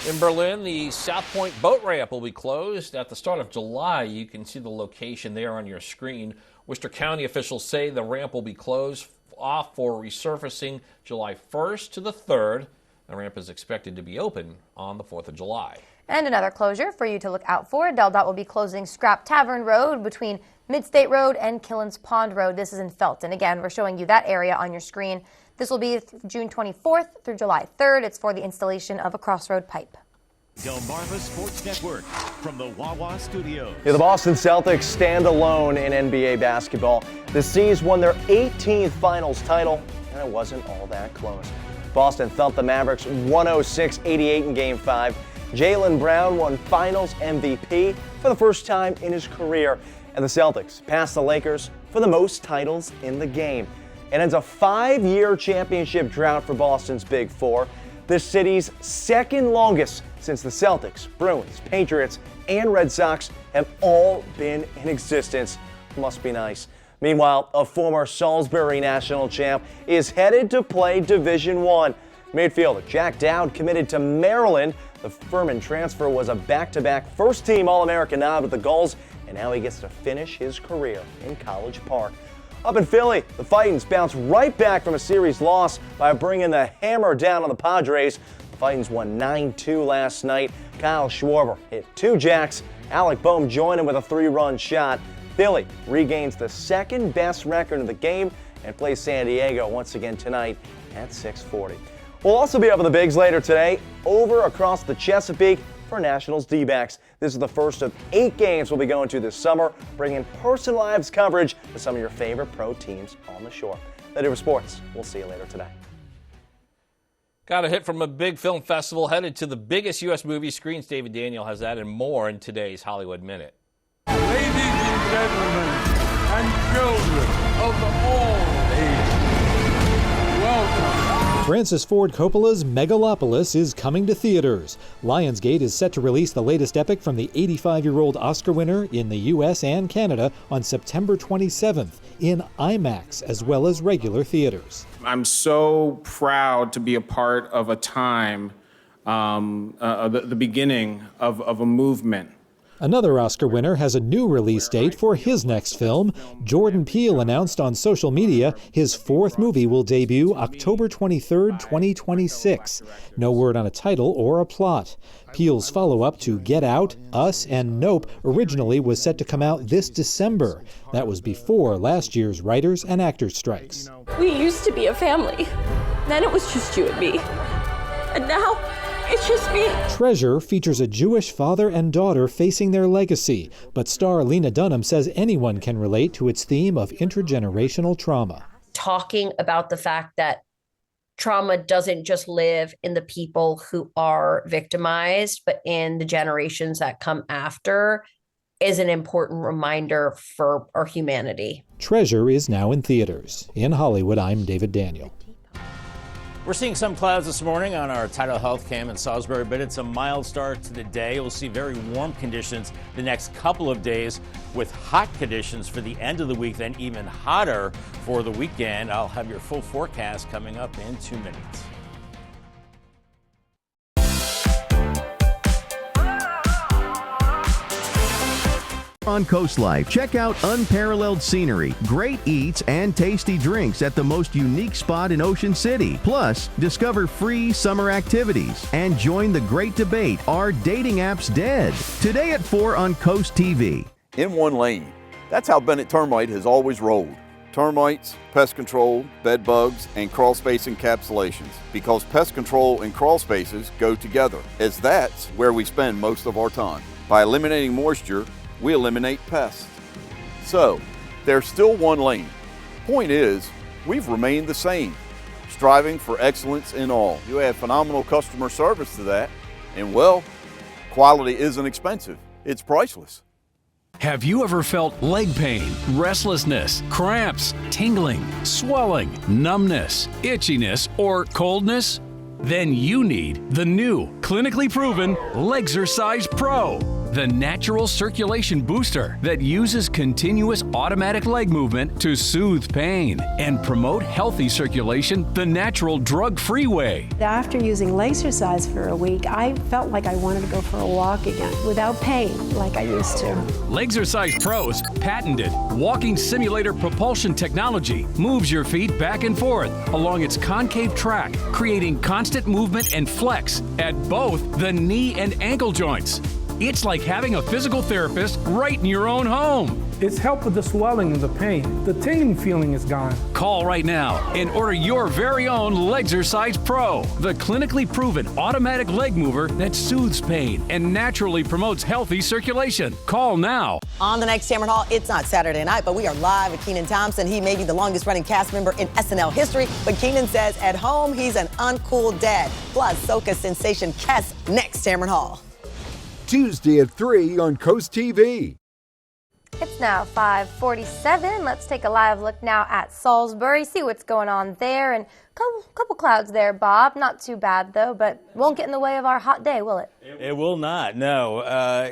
In Berlin, the South Point boat ramp will be closed at the start of July. You can see the location there on your screen. Worcester County officials say the ramp will be closed off for resurfacing July 1st to the 3rd. The ramp is expected to be open on the 4th of July. And another closure for you to look out for. DelDOT will be closing Scrap Tavern Road between Midstate Road and Killens Pond Road. This is in Felton. Again, we're showing you that area on your screen. This will be June 24th through July 3rd. It's for the installation of a crossroad pipe. Delmarva Sports Network from the Wawa Studios. The Boston Celtics stand alone in NBA basketball. The C's won their 18th finals title, and it wasn't all that close. Boston thumped the Mavericks 106-88 in Game 5. Jaylen Brown won Finals MVP for the first time in his career. And the Celtics passed the Lakers for the most titles in the game. It ends a 5-year championship drought for Boston's Big Four, the city's second longest since the Celtics, Bruins, Patriots, and Red Sox have all been in existence. Must be nice. Meanwhile, a former Salisbury national champ is headed to play Division I. Midfielder Jack Dowd committed to Maryland. The Furman transfer was a back-to-back first-team All-American nod with the Gulls, and now he gets to finish his career in College Park. Up in Philly, the Fightins bounced right back from a series loss by bringing the hammer down on the Padres. The Fightins won 9-2 last night. Kyle Schwarber hit 2 jacks. Alec Boehm joined him with a 3-run shot. Philly regains the second-best record in the game and plays San Diego once again tonight at 6:40. We'll also be up in the bigs later today, over across the Chesapeake for Nationals D-backs. This is the first of 8 games we'll be going to this summer, bringing personalized coverage to some of your favorite pro teams on the shore. That's it for sports. We'll see you later today. Got a hit from a big film festival, headed to the biggest U.S. movie screens. David Daniel has that and more in today's Hollywood Minute. Ladies and gentlemen, and children of all ages, welcome. Francis Ford Coppola's Megalopolis is coming to theaters. Lionsgate is set to release the latest epic from the 85-year-old Oscar winner in the U.S. and Canada on September 27th in IMAX as well as regular theaters. I'm so proud to be a part of a time, the beginning of a movement. Another Oscar winner has a new release date for his next film. Jordan Peele announced on social media his 4th movie will debut October 23, 2026. No word on a title or a plot. Peele's follow-up to Get Out, Us, and Nope originally was set to come out this December. That was before last year's writers and actors strikes. We used to be a family. Then it was just you and me. And now, It's just me. Treasure features a Jewish father and daughter facing their legacy, but star Lena Dunham says anyone can relate to its theme of intergenerational trauma. Talking about the fact that trauma doesn't just live in the people who are victimized, but in the generations that come after is an important reminder for our humanity. Treasure is now in theaters. In Hollywood, I'm David Daniel. We're seeing some clouds this morning on our Tidal Health Cam in Salisbury, but it's a mild start to the day. We'll see very warm conditions the next couple of days with hot conditions for the end of the week, then even hotter for the weekend. I'll have your full forecast coming up in 2 minutes. On Coast Life, check out unparalleled scenery, great eats, and tasty drinks at the most unique spot in Ocean City. Plus, discover free summer activities and join the great debate, are dating apps dead? Today at 4 on Coast TV. In one lane. That's how Bennett Termite has always rolled. Termites, pest control, bed bugs, and crawl space encapsulations. Because pest control and crawl spaces go together, as that's where we spend most of our time. By eliminating moisture, we eliminate pests. So, there's still one lane. Point is, we've remained the same, striving for excellence in all. You add phenomenal customer service to that, and well, quality isn't expensive, it's priceless. Have you ever felt leg pain, restlessness, cramps, tingling, swelling, numbness, itchiness, or coldness? Then you need the new, clinically proven Legzercise Pro, the natural circulation booster that uses continuous automatic leg movement to soothe pain and promote healthy circulation the natural drug-free way. After using Legzercise for a week, I felt like I wanted to go for a walk again without pain like I used to. Legzercise Pro's patented walking simulator propulsion technology moves your feet back and forth along its concave track, creating constant movement and flex at both the knee and ankle joints. It's like having a physical therapist right in your own home. It's helped with the swelling and the pain. The tingling feeling is gone. Call right now and order your very own Legzercise Pro, the clinically proven automatic leg mover that soothes pain and naturally promotes healthy circulation. Call now. On the next Tamron Hall, it's not Saturday night, but we are live with Kenan Thompson. He may be the longest running cast member in SNL history, but Kenan says at home he's an uncool dad. Plus, Soca sensation Kes next Tamron Hall. Tuesday at 3 on Coast TV. It's now 5:47. Let's take a live look now at Salisbury, see what's going on there. And couple clouds there, Bob. Not too bad, though, but won't get in the way of our hot day, will it? It will not, no.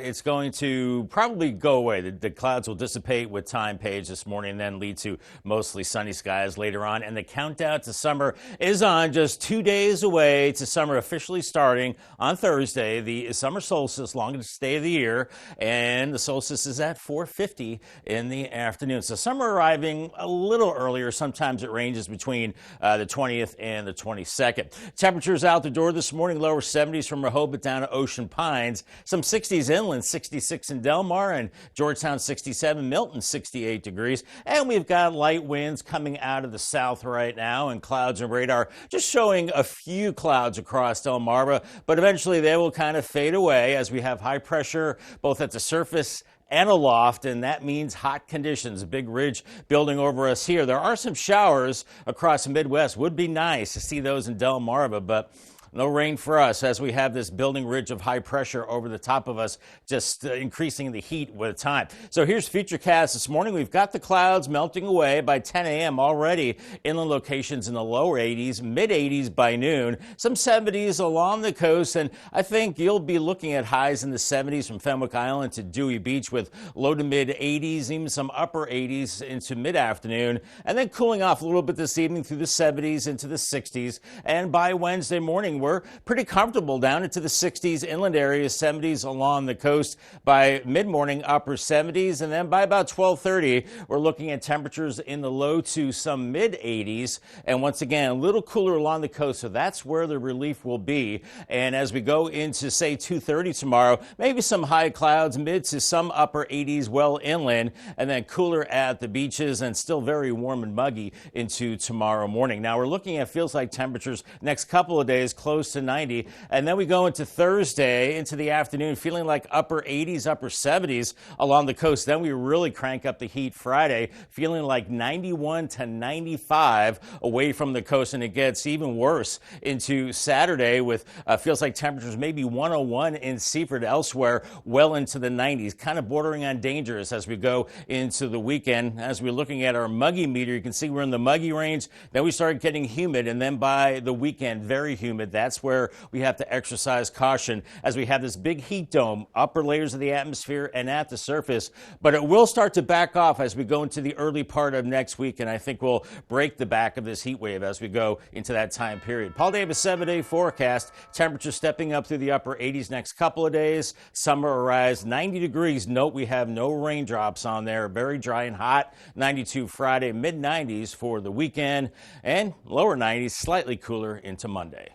It's going to probably go away. The clouds will dissipate with time, Paige, this morning, and then lead to mostly sunny skies later on. And the countdown to summer is on, just 2 days away to summer officially starting on Thursday, the summer solstice, longest day of the year, and the solstice is at 4:50 in the afternoon. So summer arriving a little earlier. Sometimes it ranges between the 20th and the 22nd. Temperatures out the door this morning, lower 70s from Rehoboth down to Ocean Pines. Some 60s inland, 66 in Delmarva and Georgetown 67, Milton 68 degrees. And we've got light winds coming out of the south right now, and clouds and radar just showing a few clouds across Delmarva, but eventually they will kind of fade away as we have high pressure both at the surface and aloft, and that means hot conditions. A big ridge building over us here. There are some showers across the Midwest. Would be nice to see those in Delmarva, but no rain for us as we have this building ridge of high pressure over the top of us, just increasing the heat with time. So here's Futurecast this morning. We've got the clouds melting away by 10 a.m. already. Inland locations in the lower 80s, mid 80s by noon. Some 70s along the coast, and I think you'll be looking at highs in the 70s from Fenwick Island to Dewey Beach with low to mid 80s, even some upper 80s into mid-afternoon, and then cooling off a little bit this evening through the 70s into the 60s. And by Wednesday morning, we're pretty comfortable down into the 60s, inland areas, 70s along the coast. By mid-morning, upper 70s, and then by about 12:30, we're looking at temperatures in the low to some mid-80s. And once again, a little cooler along the coast, so that's where the relief will be. And as we go into, say, 2:30 tomorrow, maybe some high clouds, mid to some upper 80s well inland, and then cooler at the beaches and still very warm and muggy into tomorrow morning. Now, we're looking at feels like temperatures next couple of days close close to 90. And then we go into Thursday, into the afternoon, feeling like upper 80s, upper 70s along the coast. Then we really crank up the heat Friday, feeling like 91 to 95 away from the coast. And it gets even worse into Saturday with feels like temperatures maybe 101 in Seaford, elsewhere well into the 90s, kind of bordering on dangerous as we go into the weekend. As we're looking at our muggy meter, you can see we're in the muggy range. Then we start getting humid, and then by the weekend, very humid. That's where we have to exercise caution as we have this big heat dome, upper layers of the atmosphere and at the surface. But it will start to back off as we go into the early part of next week, and I think we'll break the back of this heat wave as we go into that time period. Paul Davis, 7-day forecast. Temperatures stepping up through the upper 80s next couple of days. Summer arrives 90 degrees. Note we have no raindrops on there. Very dry and hot. 92 Friday, mid-90s for the weekend, and lower 90s, slightly cooler into Monday.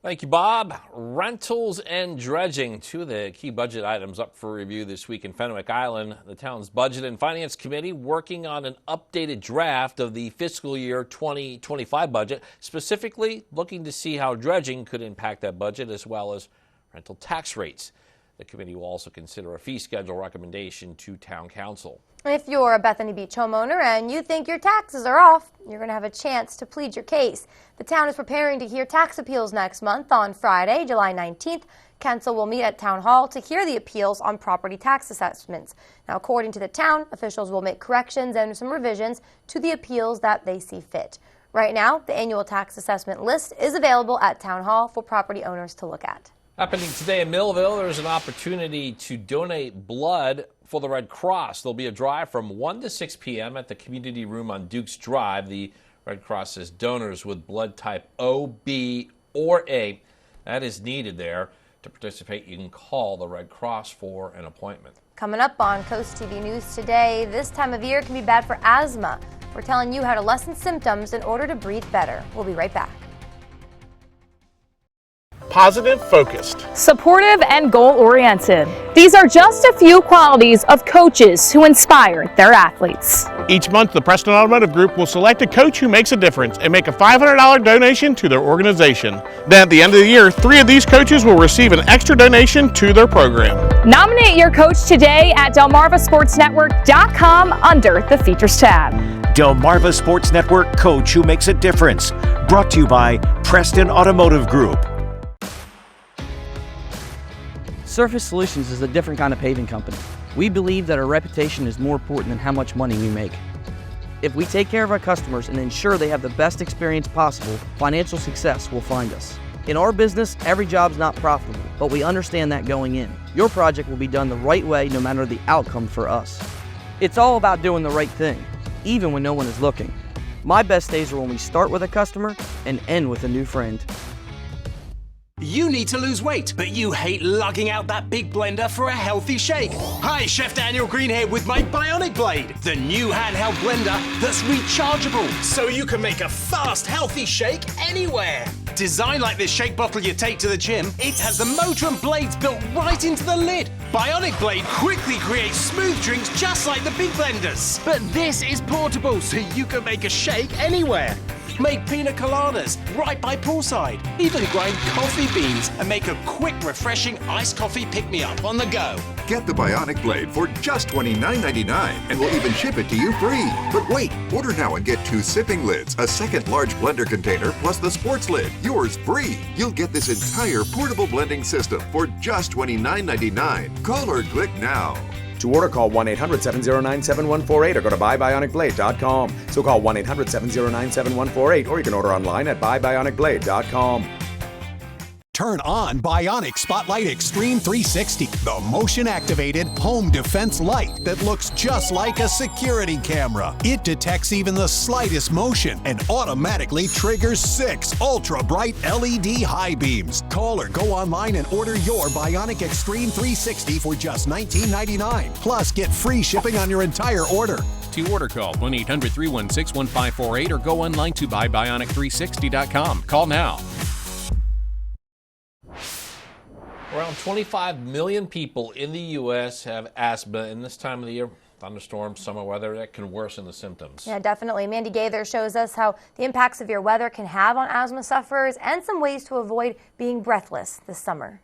Thank you, Bob. Rentals and dredging, two of the key budget items up for review this week in Fenwick Island. The town's Budget and Finance Committee working on an updated draft of the fiscal year 2025 budget, specifically looking to see how dredging could impact that budget as well as rental tax rates. The committee will also consider a fee schedule recommendation to town council. If you're a Bethany Beach homeowner and you think your taxes are off, you're going to have a chance to plead your case. The town is preparing to hear tax appeals next month on Friday, July 19th. Council will meet at Town Hall to hear the appeals on property tax assessments. Now, according to the town, officials will make corrections and some revisions to the appeals that they see fit. Right now, the annual tax assessment list is available at Town Hall for property owners to look at. Happening today in Millville, there's an opportunity to donate blood for the Red Cross. There'll be a drive from 1 to 6 p.m. at the community room on Dukes Drive. The Red Cross says donors with blood type O, B, or A, that is needed there. To participate, you can call the Red Cross for an appointment. Coming up on Coast TV News today, this time of year can be bad for asthma. We're telling you how to lessen symptoms in order to breathe better. We'll be right back. Positive, focused, supportive, and goal-oriented. These are just a few qualities of coaches who inspire their athletes. Each month, the Preston Automotive Group will select a coach who makes a difference and make a $500 donation to their organization. Then at the end of the year, 3 of these coaches will receive an extra donation to their program. Nominate your coach today at DelmarvaSportsNetwork.com under the Features tab. Delmarva Sports Network, coach who makes a difference. Brought to you by Preston Automotive Group. Surface Solutions is a different kind of paving company. We believe that our reputation is more important than how much money we make. If we take care of our customers and ensure they have the best experience possible, financial success will find us. In our business, every job's not profitable, but we understand that going in. Your project will be done the right way no matter the outcome for us. It's all about doing the right thing, even when no one is looking. My best days are when we start with a customer and end with a new friend. You need to lose weight, but you hate lugging out that big blender for a healthy shake. Hi, Chef Daniel Green here with my Bionic Blade, the new handheld blender that's rechargeable, so you can make a fast, healthy shake anywhere. Designed like this shake bottle you take to the gym, it has the motor and blades built right into the lid. Bionic Blade quickly creates smooth drinks just like the big blenders. But this is portable, so you can make a shake anywhere. Make pina coladas right by poolside. Even grind coffee beans and make a quick, refreshing iced coffee pick-me-up on the go. Get the Bionic Blade for just $29.99 and we'll even ship it to you free. But wait, order now and get 2 sipping lids, a second large blender container, plus the sports lid. Yours free. You'll get this entire portable blending system for just $29.99. Call or click now. To order, call 1-800-709-7148 or go to buybionicblade.com. So call 1-800-709-7148 or you can order online at buybionicblade.com. Turn on Bionic Spotlight Extreme 360, the motion-activated home defense light that looks just like a security camera. It detects even the slightest motion and automatically triggers 6 ultra-bright LED high beams. Call or go online and order your Bionic Extreme 360 for just $19.99. Plus, get free shipping on your entire order. To order, call 1-800-316-1548 or go online to buybionic360.com. Call now. Around 25 million people in the U.S. have asthma, and this time of the year, Thunderstorms, summer weather, that can worsen the symptoms. Yeah, definitely. Mandy Gaither shows us how the impact severe weather can have on asthma sufferers and some ways to avoid being breathless this summer.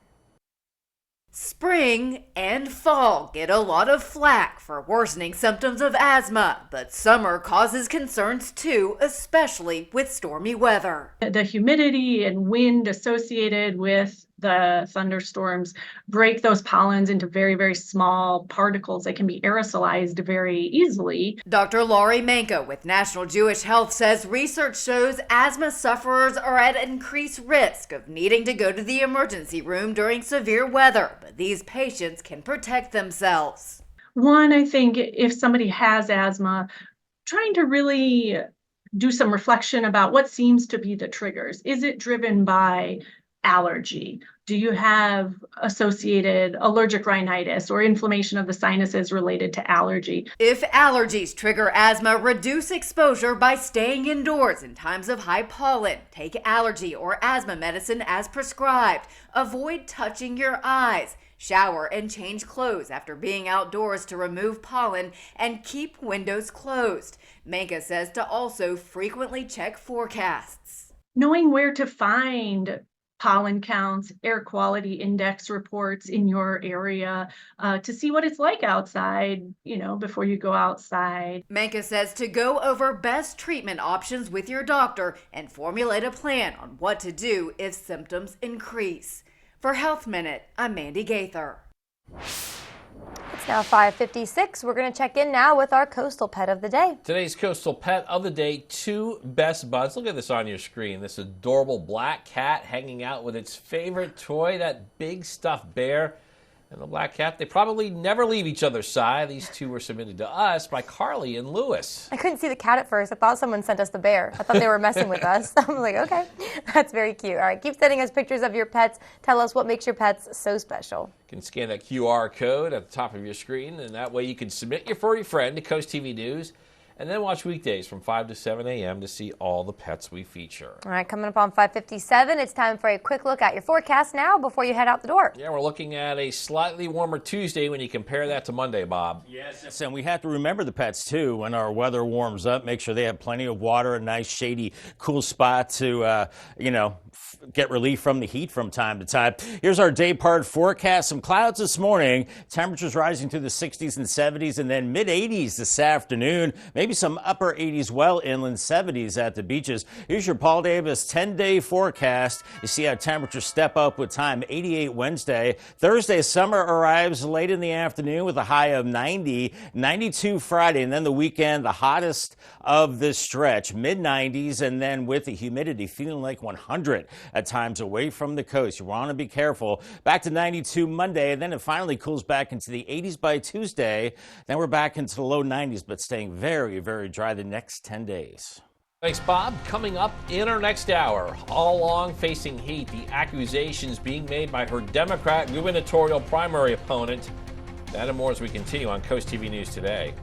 Spring and fall get a lot of flack for worsening symptoms of asthma, but summer causes concerns too, especially with stormy weather. The humidity and wind associated with the thunderstorms break those pollens into very, very small particles that can be aerosolized very easily. Dr. Laurie Manka with National Jewish Health says research shows asthma sufferers are at increased risk of needing to go to the emergency room during severe weather, but these patients can protect themselves. One, I think if somebody has asthma, trying to really do some reflection about what seems to be the triggers. Is it driven by allergy? Do you have associated allergic rhinitis or inflammation of the sinuses related to allergy? If allergies trigger asthma, reduce exposure by staying indoors in times of high pollen. Take allergy or asthma medicine as prescribed. Avoid touching your eyes. Shower and change clothes after being outdoors to remove pollen, and keep windows closed. Manka says to also frequently check forecasts. Knowing where to find pollen counts, air quality index reports in your area to see what it's like outside, before you go outside. Manka says to go over best treatment options with your doctor and formulate a plan on what to do if symptoms increase. For Health Minute, I'm Mandy Gaither. It's now 5:56. We're going to check in now with our coastal pet of the day. Today's coastal pet of the day, two best buds. Look at this on your screen. This adorable black cat hanging out with its favorite toy, that big stuffed bear. And the black cat, they probably never leave each other's side. These two were submitted to us by Carly and Lewis. I couldn't see the cat at first. I thought someone sent us the bear. I thought they were messing with us. I'm like, okay, that's very cute. All right, keep sending us pictures of your pets. Tell us what makes your pets so special. You can scan that QR code at the top of your screen, and that way you can submit your furry friend to Coast TV News, and then watch weekdays from 5 to 7 a.m. to see all the pets we feature. All right, coming up on 5:57, it's time for a quick look at your forecast now before you head out the door. Yeah, we're looking at a slightly warmer Tuesday when you compare that to Monday, Bob. Yes, and we have to remember the pets, too, when our weather warms up. Make sure they have plenty of water, a nice, shady, cool spot to, get relief from the heat from time to time. Here's our day-part forecast. Some clouds this morning. Temperatures rising to the 60s and 70s, and then mid-80s this afternoon. Maybe some upper 80s, well inland, 70s at the beaches. Here's your Paul Davis 10-day forecast. You see how temperatures step up with time. 88 Wednesday. Thursday, summer arrives late in the afternoon with a high of 90. 92 Friday, and then the weekend, the hottest of this stretch. Mid-90s, and then with the humidity feeling like 100 at times away from the coast. You want to be careful. Back to 92 Monday, and then it finally cools back into the 80s by Tuesday. Then we're back into the low 90s, but staying very, very dry the next 10 days. Thanks, Bob. Coming up in our next hour, all along facing heat, the accusations being made by her Democrat gubernatorial primary opponent. That and more as we continue on Coast TV News Today.